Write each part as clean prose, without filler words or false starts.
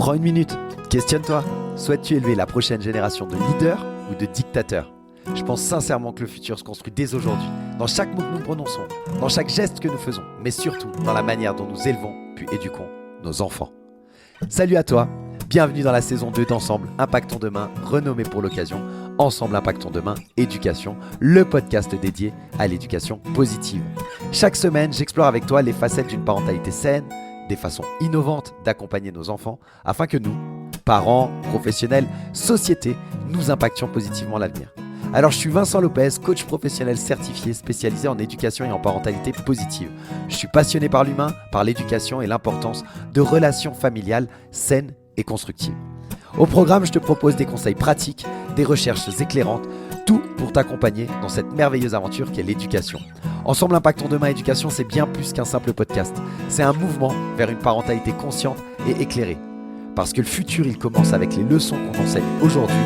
Prends une minute, questionne-toi. Souhaites-tu élever la prochaine génération de leaders ou de dictateurs? Je pense sincèrement que le futur se construit dès aujourd'hui, dans chaque mot que nous prononçons, dans chaque geste que nous faisons, mais surtout dans la manière dont nous élevons puis éduquons nos enfants. Salut à toi, bienvenue dans la saison 2 d'Ensemble Impactons Demain, renommée pour l'occasion Ensemble Impactons Demain Éducation, le podcast dédié à l'éducation positive. Chaque semaine, j'explore avec toi les facettes d'une parentalité saine, des façons innovantes d'accompagner nos enfants, afin que nous, parents, professionnels, société, nous impactions positivement l'avenir. Alors je suis Vincent Lopez, coach professionnel certifié spécialisé en éducation et en parentalité positive. Je suis passionné par l'humain, par l'éducation et l'importance de relations familiales saines et constructives. Au programme, je te propose des conseils pratiques, des recherches éclairantes, tout pour t'accompagner dans cette merveilleuse aventure qu'est l'éducation. Ensemble Impactons Demain Éducation, c'est bien plus qu'un simple podcast. C'est un mouvement vers une parentalité consciente et éclairée. Parce que le futur, il commence avec les leçons qu'on enseigne aujourd'hui.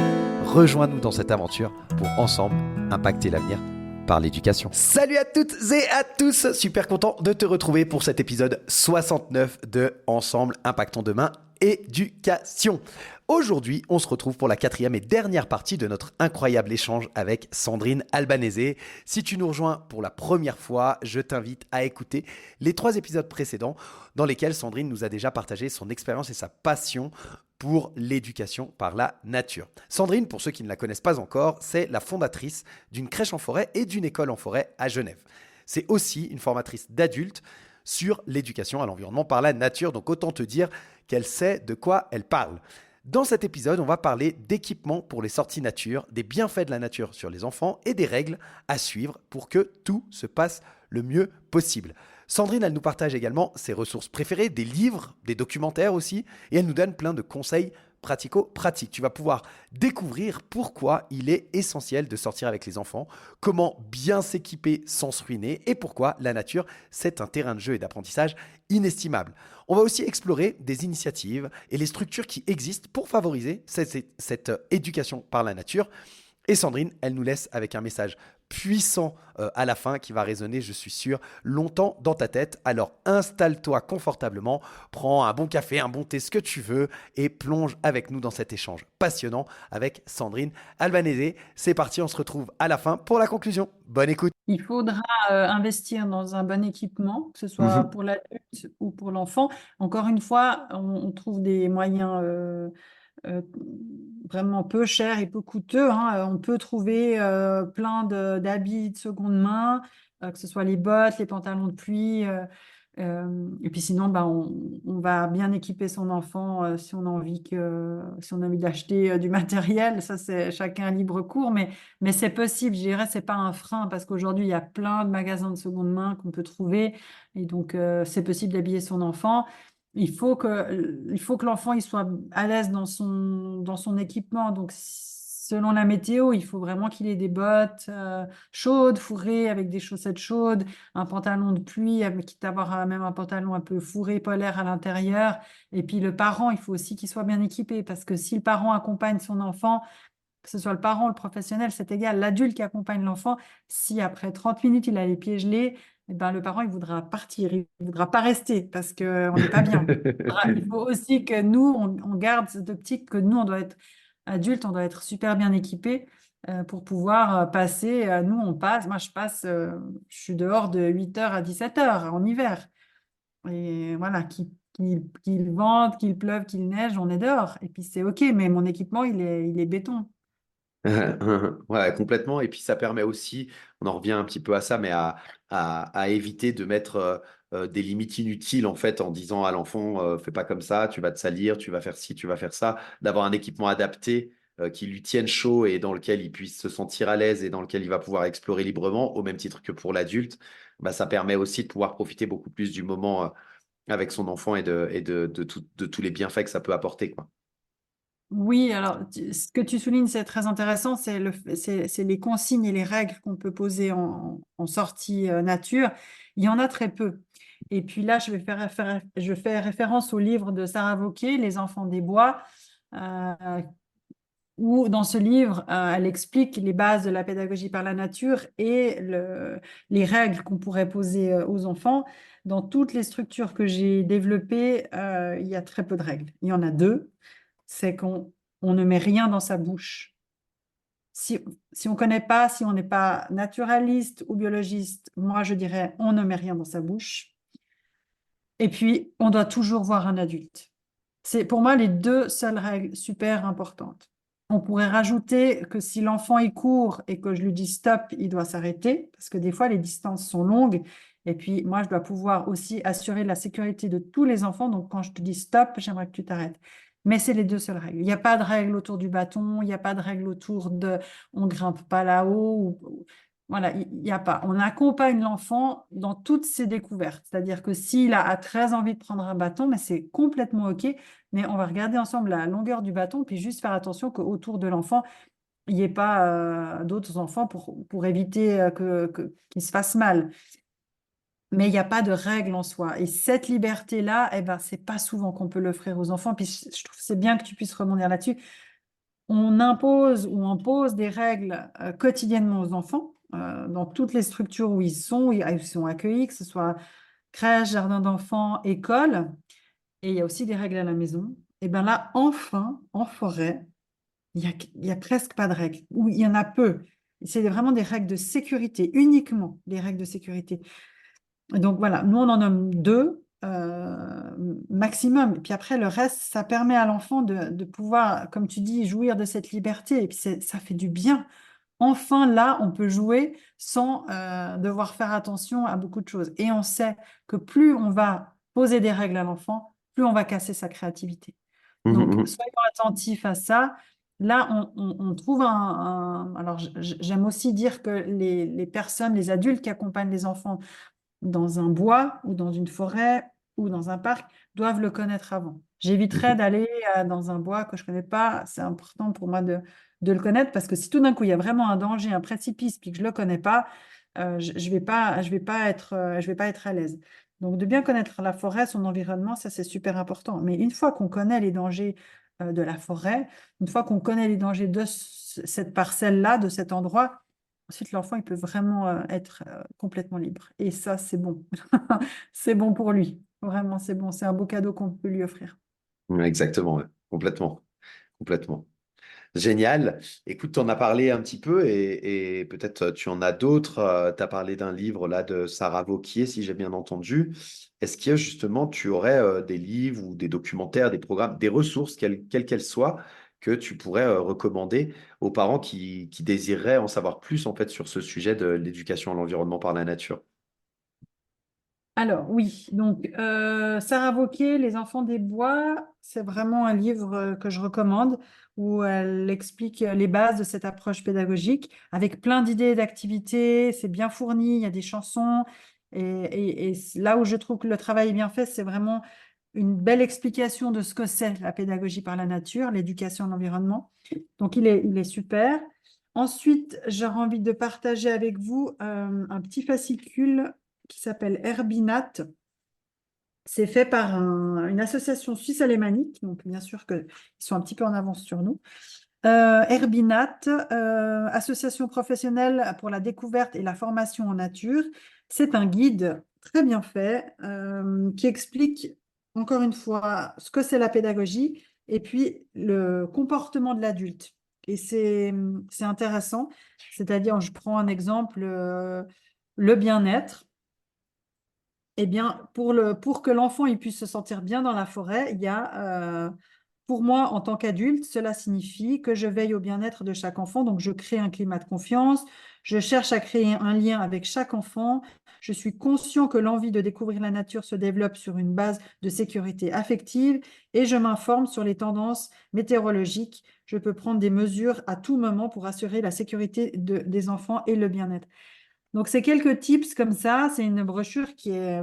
Rejoins-nous dans cette aventure pour ensemble impacter l'avenir par l'éducation. Salut à toutes et à tous, super content de te retrouver pour cet épisode 69 de Ensemble Impactons Demain Éducation. Aujourd'hui, on se retrouve pour la quatrième et dernière partie de notre incroyable échange avec Sandrine Albanese. Si tu nous rejoins pour la première fois, je t'invite à écouter les 3 épisodes précédents dans lesquels Sandrine nous a déjà partagé son expérience et sa passion pour l'éducation par la nature. Sandrine, pour ceux qui ne la connaissent pas encore, c'est la fondatrice d'une crèche en forêt et d'une école en forêt à Genève. C'est aussi une formatrice d'adultes sur l'éducation à l'environnement par la nature, donc autant te dire qu'elle sait de quoi elle parle. Dans cet épisode, on va parler d'équipements pour les sorties nature, des bienfaits de la nature sur les enfants et des règles à suivre pour que tout se passe le mieux possible. Sandrine, elle nous partage également ses ressources préférées, des livres, des documentaires aussi, et elle nous donne plein de conseils pratico-pratiques. Tu vas pouvoir découvrir pourquoi il est essentiel de sortir avec les enfants, comment bien s'équiper sans se ruiner et pourquoi la nature, c'est un terrain de jeu et d'apprentissage inestimable. On va aussi explorer des initiatives et les structures qui existent pour favoriser cette éducation par la nature. Et Sandrine, elle nous laisse avec un message puissant à la fin qui va résonner, je suis sûr, longtemps dans ta tête. Alors installe-toi confortablement, prends un bon café, un bon thé, ce que tu veux et plonge avec nous dans cet échange passionnant avec Sandrine Albanese. C'est parti, on se retrouve à la fin pour la conclusion. Bonne écoute. Il faudra investir dans un bon équipement, que ce soit Mhm. pour l'adulte ou pour l'enfant. Encore une fois, on trouve des moyens euh, vraiment peu chers et peu coûteux, hein. On peut trouver plein d'habits de seconde main, que ce soit les bottes, les pantalons de pluie. Et puis sinon, bah, on va bien équiper son enfant si on a envie si on a envie d'acheter du matériel. Ça, c'est chacun libre cours, mais c'est possible. Je dirais, c'est pas un frein parce qu'aujourd'hui, il y a plein de magasins de seconde main qu'on peut trouver. Et donc, c'est possible d'habiller son enfant. Il faut que l'enfant il soit à l'aise dans son équipement. Donc, selon la météo, il faut vraiment qu'il ait des bottes chaudes, fourrées, avec des chaussettes chaudes, un pantalon de pluie, quitte à avoir même un pantalon un peu fourré, polaire à l'intérieur. Et puis, le parent, il faut aussi qu'il soit bien équipé parce que si le parent accompagne son enfant, que ce soit le parent ou le professionnel, c'est égal. L'adulte qui accompagne l'enfant, si après 30 minutes, il a les pieds gelés, eh ben, le parent, il voudra partir, il ne voudra pas rester parce qu'on n'est pas bien. Il faut aussi que nous, on garde cette optique que nous, on doit être adultes, on doit être super bien équipés pour pouvoir passer. Nous, on passe, moi, je suis dehors de 8 heures à 17 heures en hiver. Et voilà, qu'il vente, qu'il pleuve, qu'il neige, on est dehors. Et puis c'est OK, mais mon équipement, il est béton. Ouais, complètement. Et puis ça permet aussi, on en revient un petit peu à ça, mais à éviter de mettre des limites inutiles en fait en disant à l'enfant, fais pas comme ça, tu vas te salir, tu vas faire ci, tu vas faire ça, d'avoir un équipement adapté qui lui tienne chaud et dans lequel il puisse se sentir à l'aise et dans lequel il va pouvoir explorer librement, au même titre que pour l'adulte, bah, ça permet aussi de pouvoir profiter beaucoup plus du moment avec son enfant et de tous les bienfaits que ça peut apporter, quoi. Oui, alors ce que tu soulignes, c'est très intéressant, c'est les consignes et les règles qu'on peut poser en sortie nature. Il y en a très peu. Et puis là, je fais référence au livre de Sarah Wauquiez, Les enfants des bois, où dans ce livre, elle explique les bases de la pédagogie par la nature et les règles qu'on pourrait poser aux enfants. Dans toutes les structures que j'ai développées, il y a très peu de règles. Il y en a deux, c'est qu'on ne met rien dans sa bouche. Si, si on ne connaît pas, si on n'est pas naturaliste ou biologiste, moi je dirais on ne met rien dans sa bouche. Et puis, on doit toujours voir un adulte. C'est pour moi les deux seules règles super importantes. On pourrait rajouter que si l'enfant il court et que je lui dis stop, il doit s'arrêter, parce que des fois les distances sont longues. Et puis moi, je dois pouvoir aussi assurer la sécurité de tous les enfants. Donc quand je te dis stop, j'aimerais que tu t'arrêtes. Mais c'est les deux seules règles. Il n'y a pas de règle autour du bâton, il n'y a pas de règle autour de on grimpe pas là-haut. Voilà, il n'y a pas. On accompagne l'enfant dans toutes ses découvertes. C'est-à-dire que s'il a très envie de prendre un bâton, mais c'est complètement OK. Mais on va regarder ensemble la longueur du bâton, puis juste faire attention qu'autour de l'enfant, il n'y ait pas d'autres enfants pour éviter qu'il se fasse mal. Mais il n'y a pas de règle en soi. Et cette liberté-là, eh ben, c'est pas souvent qu'on peut l'offrir aux enfants. Puis je trouve que c'est bien que tu puisses rebondir là-dessus. On impose ou on pose des règles quotidiennement aux enfants dans toutes les structures où ils sont accueillis, que ce soit crèche, jardin d'enfants, école. Et il y a aussi des règles à la maison. Et bien là, enfin, en forêt, il y a presque pas de règles, ou il y en a peu. C'est vraiment des règles de sécurité, uniquement des règles de sécurité. Et donc voilà, nous on en nomme deux maximum. Et puis après, le reste, ça permet à l'enfant de pouvoir, comme tu dis, jouir de cette liberté. Et puis ça fait du bien. Enfin, là, on peut jouer sans devoir faire attention à beaucoup de choses. Et on sait que plus on va poser des règles à l'enfant, plus on va casser sa créativité. Mhm, Donc, mhm. soyons attentifs à ça. Là, on trouve Alors, j'aime aussi dire que les personnes, les adultes qui accompagnent les enfants dans un bois ou dans une forêt ou dans un parc doivent le connaître avant. J'éviterais d'aller dans un bois que je ne connais pas. C'est important pour moi de le connaître parce que si tout d'un coup il y a vraiment un danger, un précipice, puis que je ne le connais pas, je ne je vais pas être à l'aise. Donc de bien connaître la forêt, son environnement, ça c'est super important. Mais une fois qu'on connaît les dangers de la forêt, une fois qu'on connaît les dangers de cette parcelle-là, de cet endroit, ensuite, l'enfant, il peut vraiment être complètement libre. Et ça, c'est bon. C'est bon pour lui. Vraiment, c'est bon. C'est un beau cadeau qu'on peut lui offrir. Ouais, exactement, ouais. Complètement, complètement. Génial. Écoute, tu en as parlé un petit peu et peut-être tu en as d'autres. Tu as parlé d'un livre là de Sarah Vauquier, si j'ai bien entendu. Est-ce que justement tu aurais des livres ou des documentaires, des programmes, des ressources, quelles qu'elles soient, que tu pourrais recommander aux parents qui désireraient en savoir plus en fait sur ce sujet de l'éducation à l'environnement par la nature? Alors, oui. Donc, Sarah Vauquier, Les enfants des bois, c'est vraiment un livre que je recommande où elle explique les bases de cette approche pédagogique avec plein d'idées d'activités. C'est bien fourni, il y a des chansons. Et là où je trouve que le travail est bien fait, c'est vraiment une belle explication de ce que c'est la pédagogie par la nature, l'éducation à l'environnement. Donc, il est super. Ensuite, j'aurais envie de partager avec vous un petit fascicule qui s'appelle Herbinat. C'est fait par une association suisse alémanique, donc bien sûr qu'ils sont un petit peu en avance sur nous. Herbinat, association professionnelle pour la découverte et la formation en nature. C'est un guide très bien fait qui explique encore une fois ce que c'est la pédagogie et puis le comportement de l'adulte. Et c'est intéressant, c'est-à-dire, je prends un exemple, le bien-être. Eh bien, pour que l'enfant il puisse se sentir bien dans la forêt, il y a, pour moi, en tant qu'adulte, cela signifie que je veille au bien-être de chaque enfant. Donc, je crée un climat de confiance, je cherche à créer un lien avec chaque enfant. Je suis conscient que l'envie de découvrir la nature se développe sur une base de sécurité affective et je m'informe sur les tendances météorologiques. Je peux prendre des mesures à tout moment pour assurer la sécurité des enfants et le bien-être. Donc, c'est quelques tips comme ça. C'est une brochure qui est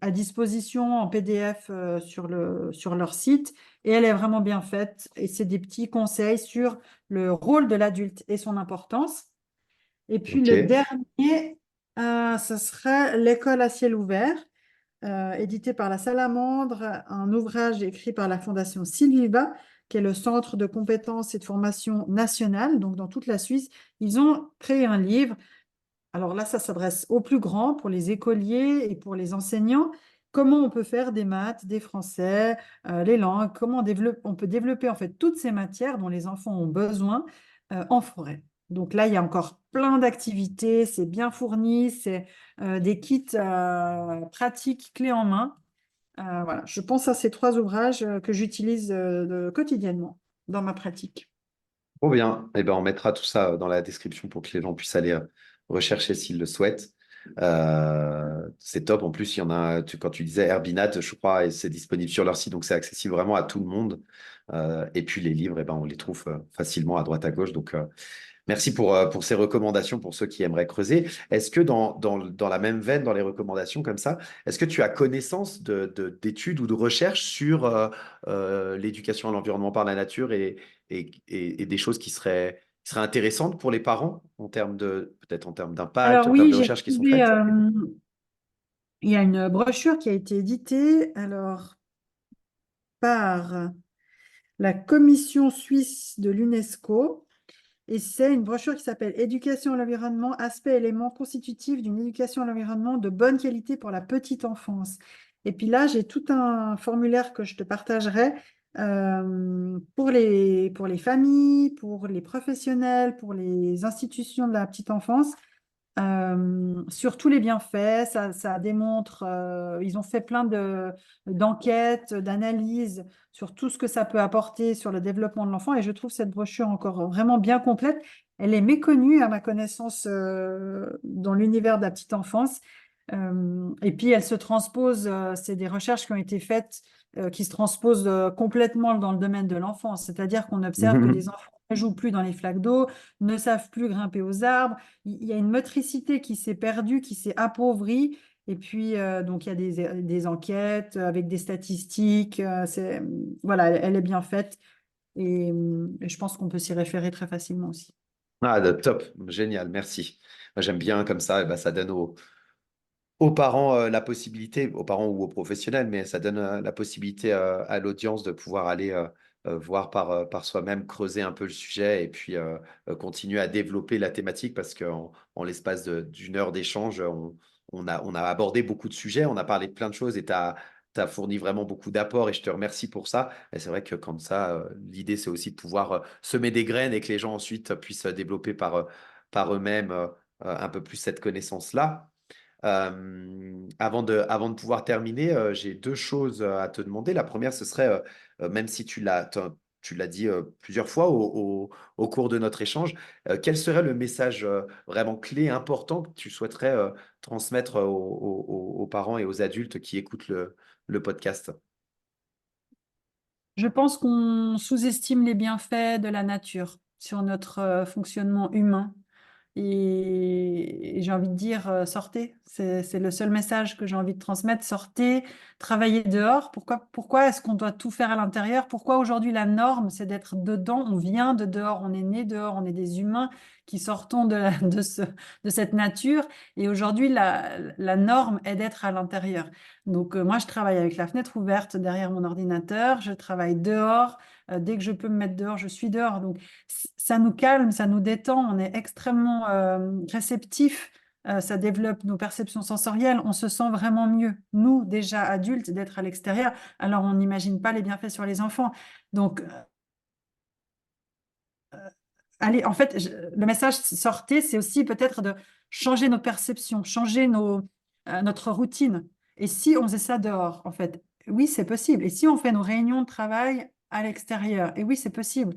à disposition en PDF sur leur site et elle est vraiment bien faite. Et c'est des petits conseils sur le rôle de l'adulte et son importance. Et puis Ok. le dernier, ce serait l'école à ciel ouvert. édité par la Salamandre, un ouvrage écrit par la Fondation Sylviva, qui est le centre de compétences et de formation nationale, donc dans toute la Suisse. Ils ont créé un livre. Alors là, ça s'adresse aux plus grands, pour les écoliers et pour les enseignants. Comment on peut faire des maths, des français, les langues, on peut développer en fait toutes ces matières dont les enfants ont besoin en forêt. Donc là, il y a encore plein d'activités, c'est bien fourni, c'est des kits pratiques clés en main. Voilà, je pense à ces trois ouvrages que j'utilise quotidiennement dans ma pratique. Trop bien. Eh ben, on mettra tout ça dans la description pour que les gens puissent aller rechercher s'ils le souhaitent. C'est top. En plus, il y en a, quand tu disais Herbinat, je crois, et c'est disponible sur leur site, donc c'est accessible vraiment à tout le monde. Et puis les livres, eh ben, on les trouve facilement à droite à gauche. Donc, merci pour ces recommandations pour ceux qui aimeraient creuser. Est-ce que dans la même veine, dans les recommandations comme ça, est-ce que tu as connaissance d'études ou de recherches sur l'éducation à l'environnement par la nature et des choses qui seraient intéressantes pour les parents en termes peut-être en termes d'impact, Alors en termes oui, de j'ai recherches qui sont trouvé, faites? il y a une brochure qui a été éditée alors, par la Commission suisse de l'UNESCO. Et c'est une brochure qui s'appelle Éducation à l'environnement, aspects et éléments constitutifs d'une éducation à l'environnement de bonne qualité pour la petite enfance. Et puis là, j'ai tout un formulaire que je te partagerai pour les familles, pour les professionnels, pour les institutions de la petite enfance. Sur tous les bienfaits, ça démontre, ils ont fait plein d'enquêtes, d'analyses sur tout ce que ça peut apporter sur le développement de l'enfant et je trouve cette brochure encore vraiment bien complète. Elle est méconnue à ma connaissance dans l'univers de la petite enfance. Et puis elle se transpose, c'est des recherches qui ont été faites qui se transposent complètement dans le domaine de l'enfance, c'est-à-dire qu'on observe que les enfants ne jouent plus dans les flaques d'eau, ne savent plus grimper aux arbres, il y a une motricité qui s'est perdue, qui s'est appauvrie. Et puis, donc, il y a des enquêtes avec des statistiques. Voilà, elle est bien faite. Et je pense qu'on peut s'y référer très facilement aussi. Ah, top, génial, merci. Moi, j'aime bien comme ça, et ben, ça donne aux parents la possibilité, aux parents ou aux professionnels, mais ça donne la possibilité à l'audience de pouvoir aller voir par soi-même, creuser un peu le sujet et puis continuer à développer la thématique parce qu'en en l'espace d'une heure d'échange, on a abordé beaucoup de sujets, on a parlé de plein de choses et tu as fourni vraiment beaucoup d'apports et je te remercie pour ça. Et c'est vrai que comme ça, l'idée, c'est aussi de pouvoir semer des graines et que les gens ensuite puissent développer par eux-mêmes un peu plus cette connaissance-là. Avant de pouvoir terminer, j'ai deux choses à te demander. La première, ce serait, même si tu l'as dit plusieurs fois au cours de notre échange, quel serait le message vraiment clé, important que tu souhaiterais transmettre aux parents et aux adultes qui écoutent le podcast? Je pense qu'on sous-estime les bienfaits de la nature sur notre fonctionnement humain. Et j'ai envie de dire, sortez. C'est le seul message que j'ai envie de transmettre. Sortez, travaillez dehors. Pourquoi est-ce qu'on doit tout faire à l'intérieur? Pourquoi aujourd'hui la norme, c'est d'être dedans? On vient de dehors, on est né dehors, on est des humains qui sortons de cette nature. Et aujourd'hui, la norme est d'être à l'intérieur. Donc, moi, je travaille avec la fenêtre ouverte derrière mon ordinateur. Je travaille dehors. Dès que je peux me mettre dehors, je suis dehors. Donc, ça nous calme, ça nous détend, on est extrêmement réceptif, ça développe nos perceptions sensorielles, on se sent vraiment mieux. Nous, déjà adultes, d'être à l'extérieur, alors on n'imagine pas les bienfaits sur les enfants. Donc, allez, en fait, le message sortez, c'est aussi peut-être de changer nos perceptions, changer notre routine. Et si on faisait ça dehors, en fait, oui, c'est possible. Et si on fait nos réunions de travail à l'extérieur, et oui, c'est possible.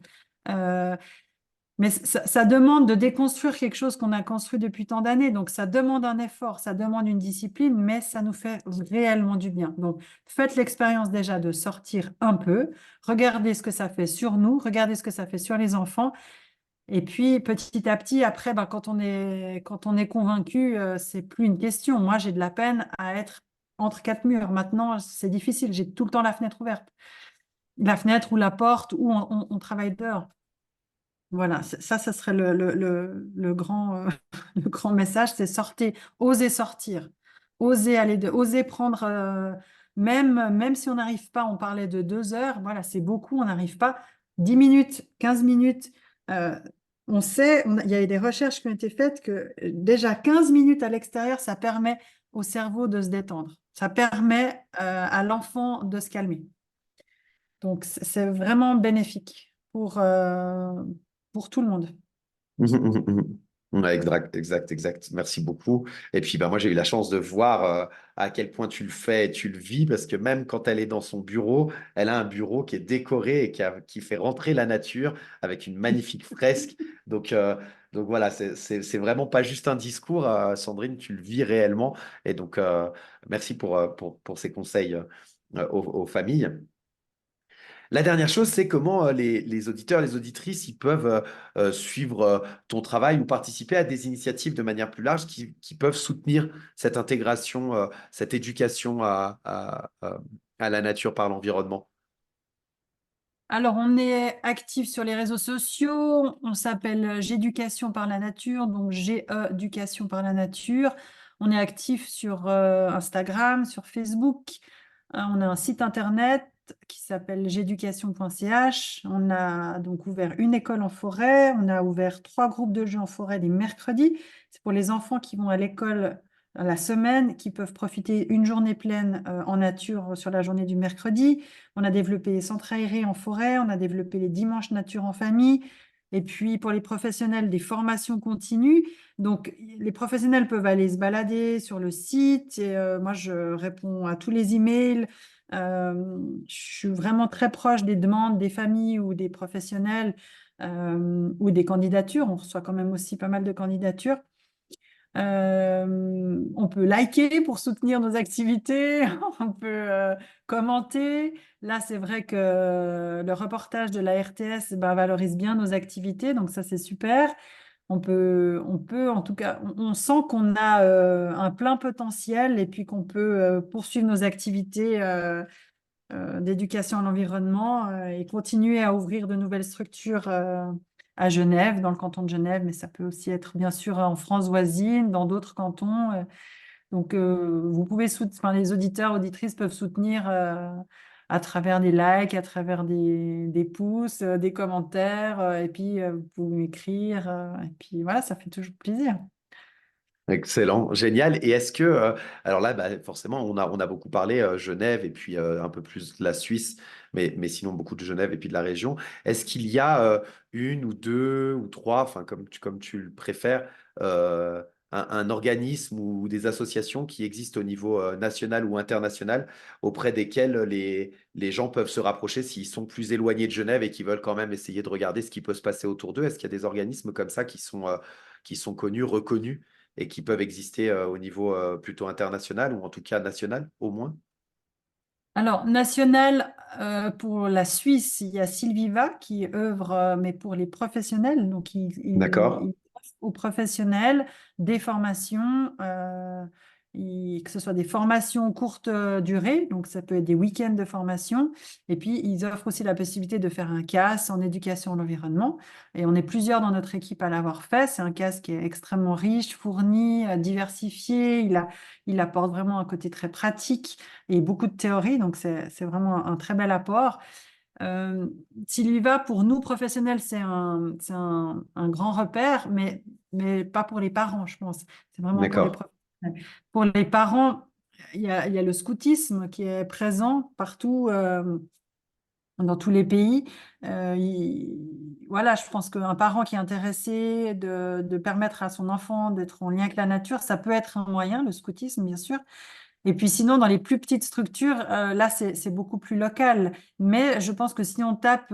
Euh, mais ça demande de déconstruire quelque chose qu'on a construit depuis tant d'années. Donc, ça demande un effort, ça demande une discipline, mais ça nous fait réellement du bien. Donc, faites l'expérience déjà de sortir un peu, regardez ce que ça fait sur nous, regardez ce que ça fait sur les enfants. Et puis, petit à petit, après, ben, quand on est convaincu, c'est plus une question. Moi, j'ai de la peine à être entre quatre murs. Maintenant, c'est difficile. J'ai tout le temps la fenêtre ouverte. La fenêtre ou la porte, ou on travaille dehors. Voilà, ça serait le grand, le grand message, c'est sortez, osez sortir. oser prendre, même si on n'arrive pas, on parlait de 2 heures, voilà, c'est beaucoup, on n'arrive pas, 10 minutes, 15 minutes. euh, on sait, il y a eu des recherches qui ont été faites que déjà 15 minutes à l'extérieur, ça permet au cerveau de se détendre. Ça permet à l'enfant de se calmer. Donc, c'est vraiment bénéfique pour tout le monde. Ouais, exact, exact, exact. Merci beaucoup. Et puis, bah, moi, j'ai eu la chance de voir à quel point tu le fais et tu le vis, parce que même quand elle est dans son bureau, elle a un bureau qui est décoré et qui fait rentrer la nature avec une magnifique fresque. Donc voilà, c'est vraiment pas juste un discours, Sandrine, tu le vis réellement. Et donc, merci pour ces conseils aux familles. La dernière chose, c'est comment les auditeurs, les auditrices, ils peuvent suivre ton travail ou participer à des initiatives de manière plus large qui peuvent soutenir cette intégration, cette éducation à la nature par l'environnement. Alors, on est actif sur les réseaux sociaux. On s'appelle J'éducation par la nature, donc G-E-Ducation par la nature. On est actif sur Instagram, sur Facebook. On a un site internet qui s'appelle j'éducation.ch. On a donc ouvert une école en forêt. On a ouvert 3 groupes de jeux en forêt les mercredis. C'est pour les enfants qui vont à l'école la semaine, qui peuvent profiter une journée pleine en nature sur la journée du mercredi. On a développé les centres aérés en forêt, on a développé les dimanches nature en famille. Et puis pour les professionnels, des formations continues. Donc les professionnels peuvent aller se balader sur le site. Et, moi, je réponds à tous les emails. Je suis vraiment très proche des demandes des familles ou des professionnels ou des candidatures. On reçoit quand même aussi pas mal de candidatures. On peut liker pour soutenir nos activités, on peut commenter. Là, c'est vrai que le reportage de la RTS valorise bien nos activités, donc ça, c'est super. En tout cas, on sent qu'on a un plein potentiel et puis qu'on peut poursuivre nos activités d'éducation à l'environnement et continuer à ouvrir de nouvelles structures à Genève, dans le canton de Genève, mais ça peut aussi être bien sûr en France voisine, dans d'autres cantons. Donc, vous pouvez enfin, les auditeurs, auditrices peuvent soutenir à travers des likes, à travers des pouces, des commentaires, et puis vous pouvez m'écrire, et puis voilà, ça fait toujours plaisir. Excellent, génial. Et est-ce que, alors là, bah, forcément, on a beaucoup parlé Genève et puis un peu plus de la Suisse, mais sinon beaucoup de Genève et puis de la région. Est-ce qu'il y a une ou deux ou trois, enfin comme tu le préfères, un organisme ou des associations qui existent au niveau national ou international auprès desquels les gens peuvent se rapprocher s'ils sont plus éloignés de Genève et qui veulent quand même essayer de regarder ce qui peut se passer autour d'eux? Est-ce qu'il y a des organismes comme ça qui sont connus, reconnus? Et qui peuvent exister au niveau plutôt international ou en tout cas national au moins. Alors, national, pour la Suisse, il y a Sylviva qui œuvre, mais pour les professionnels. Donc, D'accord. il offre aux professionnels des formations, que ce soit des formations courte durée, donc ça peut être des week-ends de formation. Et puis, ils offrent aussi la possibilité de faire un CAS en éducation à l'environnement. Et on est plusieurs dans notre équipe à l'avoir fait. C'est un CAS qui est extrêmement riche, fourni, diversifié. Il apporte vraiment un côté très pratique et beaucoup de théorie, donc c'est vraiment un très bel apport. Euh, S'il y va, pour nous professionnels, c'est un grand repère, mais pas pour les parents, je pense. C'est vraiment pour les D'accord. professionnels. Pour les parents, il y a le scoutisme qui est présent partout, dans tous les pays. Voilà, je pense qu'un parent qui est intéressé de permettre à son enfant d'être en lien avec la nature, ça peut être un moyen, le scoutisme, bien sûr. Et puis sinon, dans les plus petites structures, là, c'est beaucoup plus local. Mais je pense que si on tape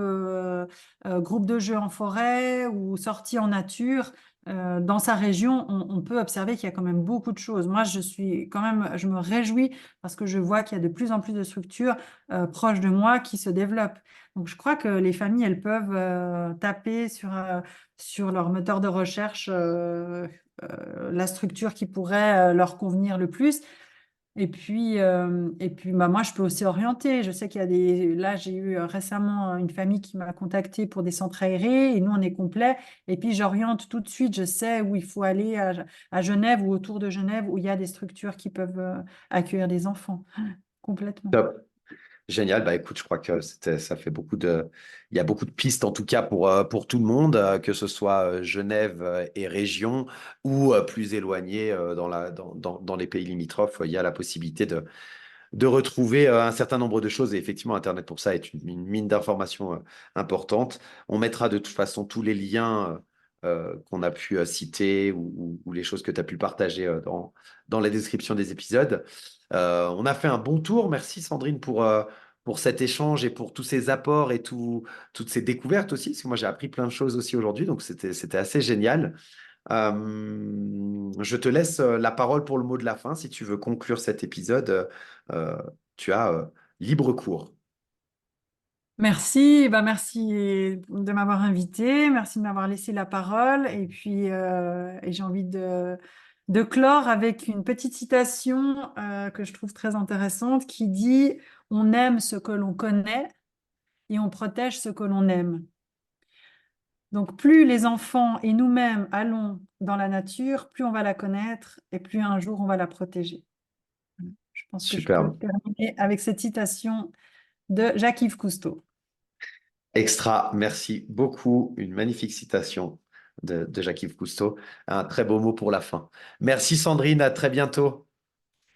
groupe de jeux en forêt ou sortie en nature, dans sa région, on peut observer qu'il y a quand même beaucoup de choses. Moi, je me réjouis parce que je vois qu'il y a de plus en plus de structures proches de moi qui se développent. Donc, je crois que les familles, elles peuvent taper sur leur moteur de recherche la structure qui pourrait leur convenir le plus. Et puis bah, moi, je peux aussi orienter. Je sais qu'il y a des. Là, j'ai eu récemment une famille qui m'a contactée pour des centres aérés et nous, on est complet. Et puis, j'oriente tout de suite. Je sais où il faut aller à Genève ou autour de Genève où il y a des structures qui peuvent accueillir des enfants. Complètement. Top. Génial. Bah écoute, je crois que ça fait il y a beaucoup de pistes en tout cas pour tout le monde, que ce soit Genève et région ou plus éloigné dans les pays limitrophes. Il y a la possibilité de retrouver un certain nombre de choses. Et effectivement, Internet pour ça est une mine d'informations importante. On mettra de toute façon tous les liens qu'on a pu citer ou les choses que tu as pu partager dans la description des épisodes. On a fait un bon tour. Merci Sandrine pour cet échange et pour tous ces apports et toutes ces découvertes aussi, parce que moi j'ai appris plein de choses aussi aujourd'hui, donc c'était assez génial. Je te laisse la parole pour le mot de la fin. Si tu veux conclure cet épisode, euh, tu as libre cours. Merci, bah merci de m'avoir invité, merci de m'avoir laissé la parole. Et puis, j'ai envie de clore avec une petite citation que je trouve très intéressante qui dit: On aime ce que l'on connaît et on protège ce que l'on aime. Donc, plus les enfants et nous-mêmes allons dans la nature, plus on va la connaître et plus un jour on va la protéger. Je pense que je peux Superbe. terminer avec cette citation de Jacques-Yves Cousteau. Extra, merci beaucoup. Une magnifique citation de Jacques-Yves Cousteau. Un très beau mot pour la fin. Merci Sandrine, à très bientôt.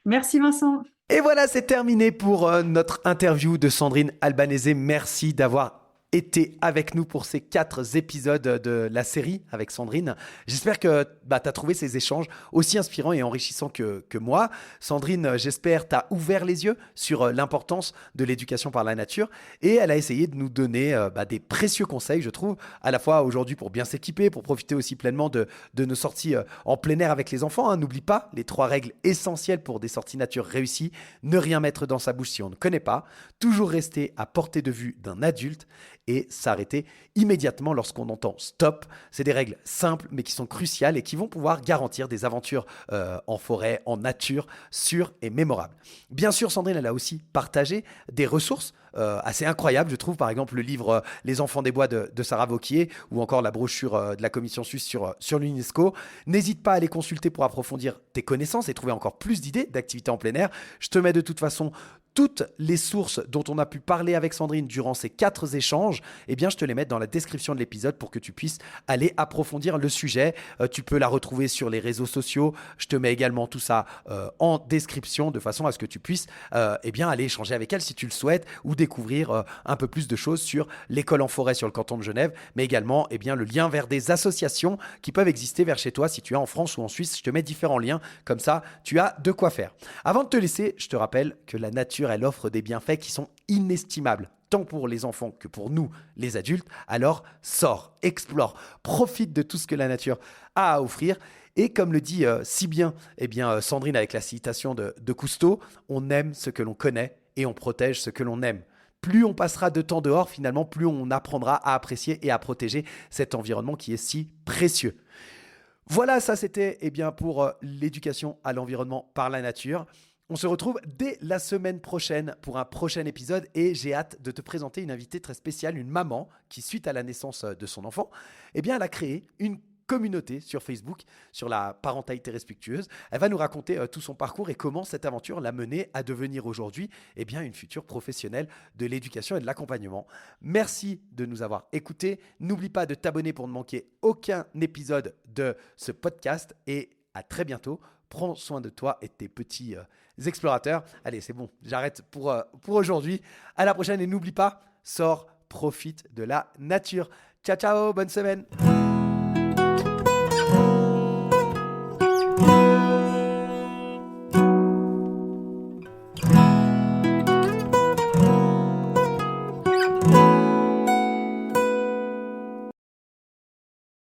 Merci Vincent. Et voilà, c'est terminé pour notre interview de Sandrine Albanese. Merci d'avoir été avec nous pour ces 4 épisodes de la série avec Sandrine. J'espère que tu as trouvé ces échanges aussi inspirants et enrichissants que moi. Sandrine, j'espère, t'a ouvert les yeux sur l'importance de l'éducation par la nature et elle a essayé de nous donner des précieux conseils, je trouve, à la fois aujourd'hui pour bien s'équiper, pour profiter aussi pleinement de nos sorties en plein air avec les enfants. N'oublie pas les 3 règles essentielles pour des sorties nature réussies. Ne rien mettre dans sa bouche si on ne connaît pas, toujours rester à portée de vue d'un adulte et s'arrêter immédiatement lorsqu'on entend stop. C'est des règles simples mais qui sont cruciales et qui vont pouvoir garantir des aventures en forêt, en nature, sûres et mémorables. Bien sûr, Sandrine, elle a aussi partagé des ressources assez incroyables, je trouve, par exemple le livre Les enfants des bois de Sarah Vauquier ou encore la brochure de la Commission suisse sur l'UNESCO. N'hésite pas à les consulter pour approfondir tes connaissances et trouver encore plus d'idées d'activités en plein air. Je te mets de toute façon toutes les sources dont on a pu parler avec Sandrine durant ces 4 échanges, eh bien, je te les mets dans la description de l'épisode pour que tu puisses aller approfondir le sujet. Tu peux la retrouver sur les réseaux sociaux. Je te mets également tout ça en description de façon à ce que tu puisses aller échanger avec elle si tu le souhaites ou découvrir un peu plus de choses sur l'école en forêt sur le canton de Genève, mais également le lien vers des associations qui peuvent exister vers chez toi si tu es en France ou en Suisse. Je te mets différents liens, comme ça tu as de quoi faire. Avant de te laisser, je te rappelle que la nature elle offre des bienfaits qui sont inestimables, tant pour les enfants que pour nous, les adultes. Alors, sors, explore, profite de tout ce que la nature a à offrir. Et comme le dit si bien, Sandrine avec la citation de Cousteau, on aime ce que l'on connaît et on protège ce que l'on aime. Plus on passera de temps dehors, finalement, plus on apprendra à apprécier et à protéger cet environnement qui est si précieux. Voilà, ça c'était pour l'éducation à l'environnement par la nature. On se retrouve dès la semaine prochaine pour un prochain épisode et j'ai hâte de te présenter une invitée très spéciale, une maman qui, suite à la naissance de son enfant, elle a créé une communauté sur Facebook sur la parentalité respectueuse. Elle va nous raconter tout son parcours et comment cette aventure l'a menée à devenir aujourd'hui une future professionnelle de l'éducation et de l'accompagnement. Merci de nous avoir écoutés. N'oublie pas de t'abonner pour ne manquer aucun épisode de ce podcast et à très bientôt. Prends soin de toi et de tes petits explorateurs. Allez, c'est bon, j'arrête pour aujourd'hui. À la prochaine et n'oublie pas, sors, profite de la nature. Ciao, ciao, bonne semaine.